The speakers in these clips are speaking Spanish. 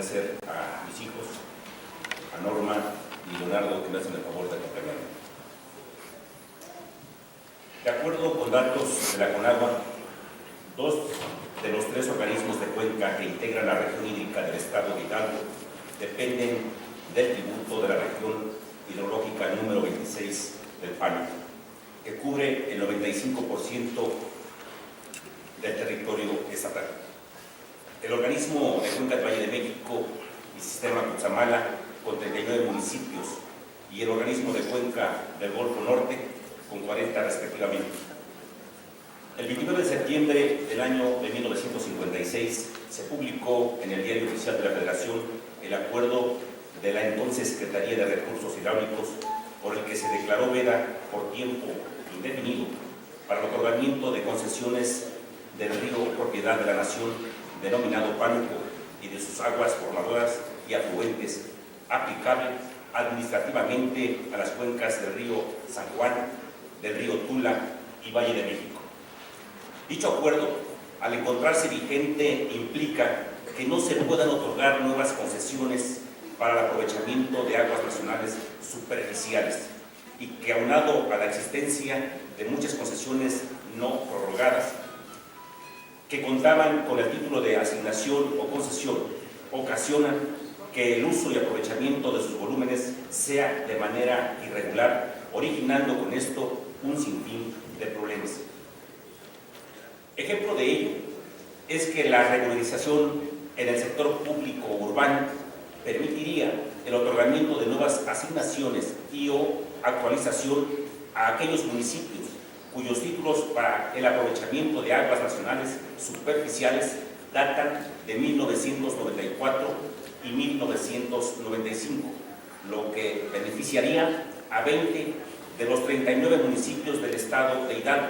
agradecer a mis hijos, a Norma y Leonardo, que me hacen el favor de acompañarme. De acuerdo con datos de la CONAGUA, 2 de los 3 organismos de cuenca que integran la región hídrica del estado de Hidalgo dependen del tributo de la región hidrológica número 26 del PAN, que cubre el 95% del territorio estatal. El organismo de Cuenca del Valle de México y Sistema Cutzamala, con 39 municipios, y el organismo de Cuenca del Golfo Norte, con 40 respectivamente. El 29 de septiembre del año de 1956 se publicó en el Diario Oficial de la Federación el acuerdo de la entonces Secretaría de Recursos Hidráulicos, por el que se declaró veda por tiempo indefinido para el otorgamiento de concesiones del río propiedad de la nación denominado Pánuco y de sus aguas formadoras y afluentes, aplicable administrativamente a las cuencas del río San Juan, del río Tula y Valle de México. Dicho acuerdo, al encontrarse vigente, implica que no se puedan otorgar nuevas concesiones para el aprovechamiento de aguas nacionales superficiales y que, aunado a la existencia de muchas concesiones no prorrogadas que contaban con el título de asignación o concesión, ocasionan que el uso y aprovechamiento de sus volúmenes sea de manera irregular, originando con esto un sinfín de problemas. Ejemplo de ello es que la regularización en el sector público urbano permitiría el otorgamiento de nuevas asignaciones y o actualización a aquellos municipios cuyos títulos para el aprovechamiento de aguas nacionales superficiales datan de 1994 y 1995, lo que beneficiaría a 20 de los 39 municipios del estado de Hidalgo,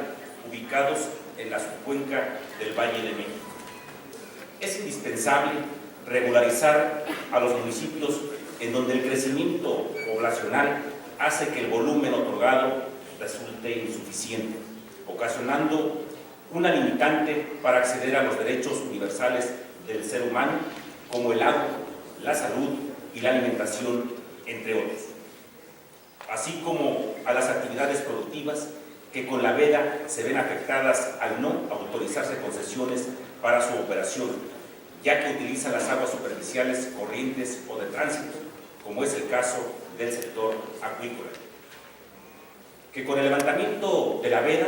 ubicados en la subcuenca del Valle de México. Es indispensable regularizar a los municipios en donde el crecimiento poblacional hace que el volumen otorgado resulte insuficiente, ocasionando una limitante para acceder a los derechos universales del ser humano, como el agua, la salud y la alimentación, entre otros, así como a las actividades productivas que con la veda se ven afectadas al no autorizarse concesiones para su operación, ya que utilizan las aguas superficiales, corrientes o de tránsito, como es el caso del sector acuícola, que con el levantamiento de la veda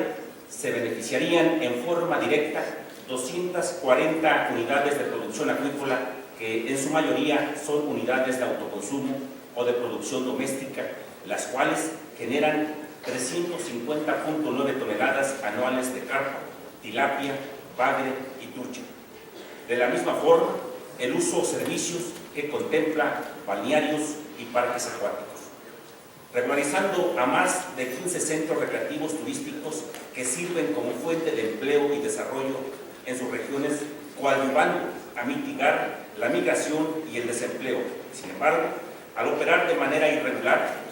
se beneficiarían en forma directa 240 unidades de producción acuícola, que en su mayoría son unidades de autoconsumo o de producción doméstica, las cuales generan 350.9 toneladas anuales de carpa, tilapia, bagre y trucha. De la misma forma, el uso de servicios que contempla balnearios y parques acuáticos, regularizando a más de 15 centros recreativos turísticos que sirven como fuente de empleo y desarrollo en sus regiones, coadyuvando a mitigar la migración y el desempleo. Sin embargo, al operar de manera irregular,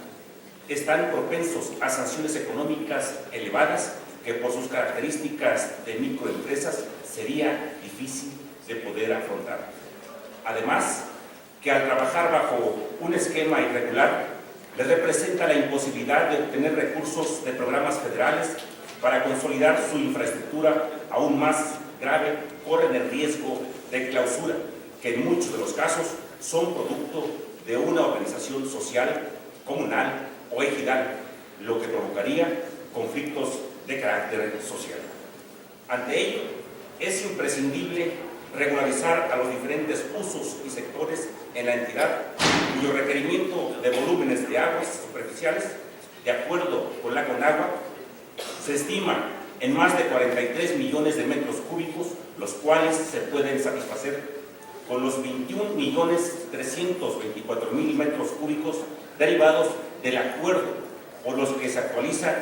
están propensos a sanciones económicas elevadas que, por sus características de microempresas, sería difícil de poder afrontar. Además, que al trabajar bajo un esquema irregular, les representa la imposibilidad de obtener recursos de programas federales para consolidar su infraestructura. Aún más grave, corren el riesgo de clausura, que en muchos de los casos son producto de una organización social, comunal o ejidal, lo que provocaría conflictos de carácter social. Ante ello, es imprescindible regularizar a los diferentes usos y sectores en la entidad, cuyo requerimiento de volúmenes de aguas superficiales, de acuerdo con la CONAGUA, se estima en más de 43 millones de metros cúbicos, los cuales se pueden satisfacer con los 21.324.000 metros cúbicos derivados del acuerdo, por los que se actualiza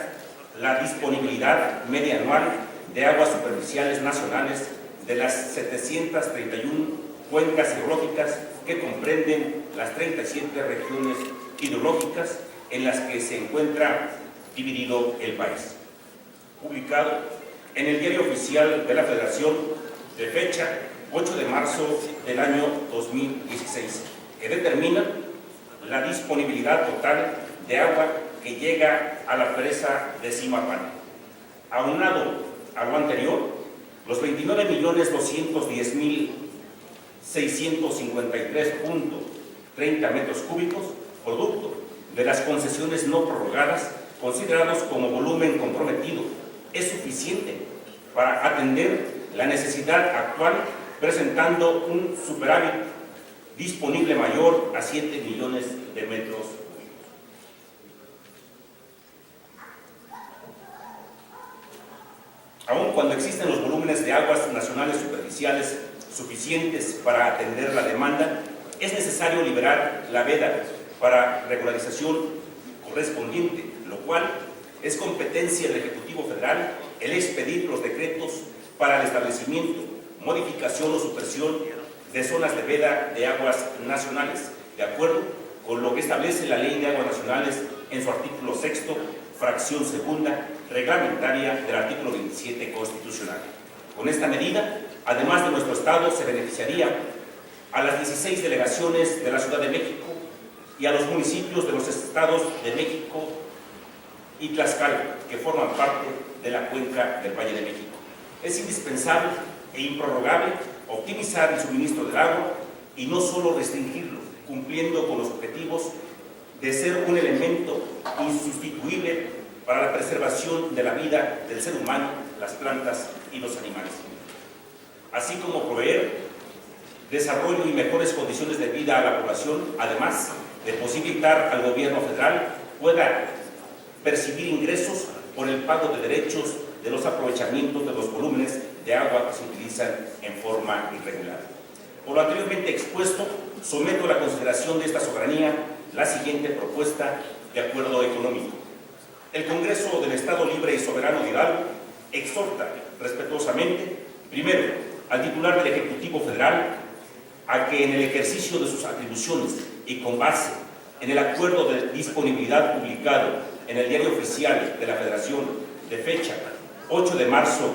la disponibilidad media anual de aguas superficiales nacionales de las 731 cuencas hidrológicas que comprenden las 37 regiones hidrológicas en las que se encuentra dividido el país. Publicado en el Diario Oficial de la Federación de fecha 8 de marzo del año 2016, que determina la disponibilidad total de agua que llega a la presa de Zimapán. Aunado a lo anterior, los 29.210.653.30 metros cúbicos, producto de las concesiones no prorrogadas, considerados como volumen comprometido, es suficiente para atender la necesidad actual, presentando un superávit disponible mayor a 7 millones de metros cúbicos. Aun cuando existen los volúmenes de aguas nacionales superficiales suficientes para atender la demanda, es necesario liberar la veda para regularización correspondiente, lo cual es competencia del Ejecutivo Federal el expedir los decretos para el establecimiento, modificación o supresión de zonas de veda de aguas nacionales, de acuerdo con lo que establece la Ley de Aguas Nacionales en su artículo 6º, fracción segunda, reglamentaria del artículo 27 constitucional. Con esta medida, además de nuestro Estado, se beneficiaría a las 16 delegaciones de la Ciudad de México y a los municipios de los estados de México y Tlaxcala, que forman parte de la cuenca del Valle de México. Es indispensable e improrrogable optimizar el suministro del agua y no solo restringirlo, cumpliendo con los objetivos de ser un elemento insustituible para la preservación de la vida del ser humano, las plantas y los animales, así como proveer desarrollo y mejores condiciones de vida a la población, además de posibilitar al gobierno federal pueda percibir ingresos por el pago de derechos de los aprovechamientos de los volúmenes de agua que se utilizan en forma irregular. Por lo anteriormente expuesto, someto a la consideración de esta soberanía la siguiente propuesta de acuerdo económico. El Congreso del Estado Libre y Soberano de Hidalgo exhorta respetuosamente, primero, al titular del Ejecutivo Federal a que en el ejercicio de sus atribuciones y con base en el acuerdo de disponibilidad publicado en el Diario Oficial de la Federación de fecha 8 de marzo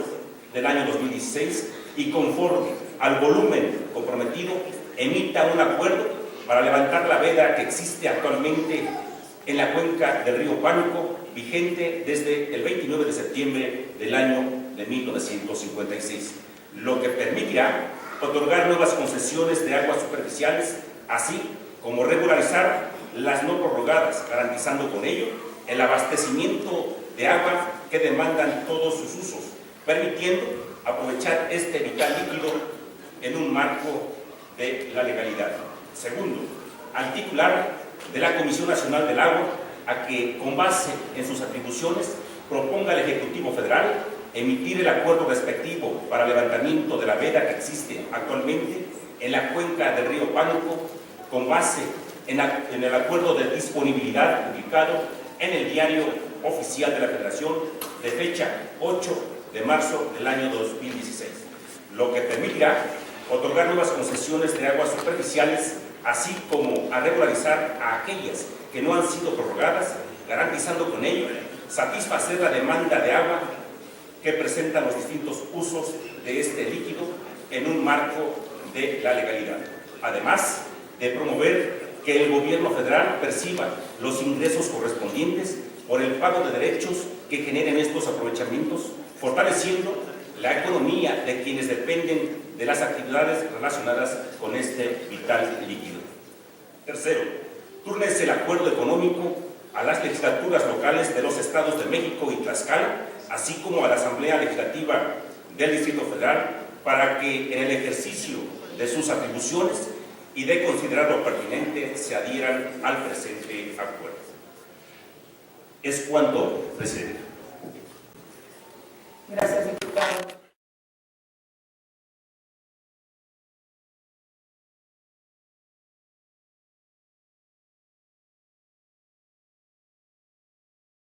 del año 2016 y conforme al volumen comprometido, emita un acuerdo para levantar la veda que existe actualmente en la cuenca del río Pánuco, vigente desde el 29 de septiembre del año de 1956, lo que permitirá otorgar nuevas concesiones de aguas superficiales, así como regularizar las no prorrogadas, garantizando con ello el abastecimiento de agua que demandan todos sus usos, permitiendo aprovechar este vital líquido en un marco de la legalidad. Segundo, al titular de la Comisión Nacional del Agua a que, con base en sus atribuciones, proponga al Ejecutivo Federal emitir el acuerdo respectivo para levantamiento de la veda que existe actualmente en la cuenca del río Pánuco, con base en el acuerdo de disponibilidad publicado en el Diario Oficial de la Federación de fecha 8 de marzo del año 2016, lo que permitirá otorgar nuevas concesiones de aguas superficiales, así como a regularizar a aquellas que no han sido prorrogadas, garantizando con ello satisfacer la demanda de agua que presentan los distintos usos de este líquido en un marco de la legalidad. Además de promover que el gobierno federal perciba los ingresos correspondientes por el pago de derechos que generen estos aprovechamientos, fortaleciendo la economía de quienes dependen de las actividades relacionadas con este vital líquido. Tercero, túrnese el acuerdo económico a las legislaturas locales de los estados de México y Tlaxcala, así como a la Asamblea Legislativa del Distrito Federal, para que en el ejercicio de sus atribuciones y de considerarlo pertinente se adhieran al presente acuerdo. Es cuanto, presidente. Gracias.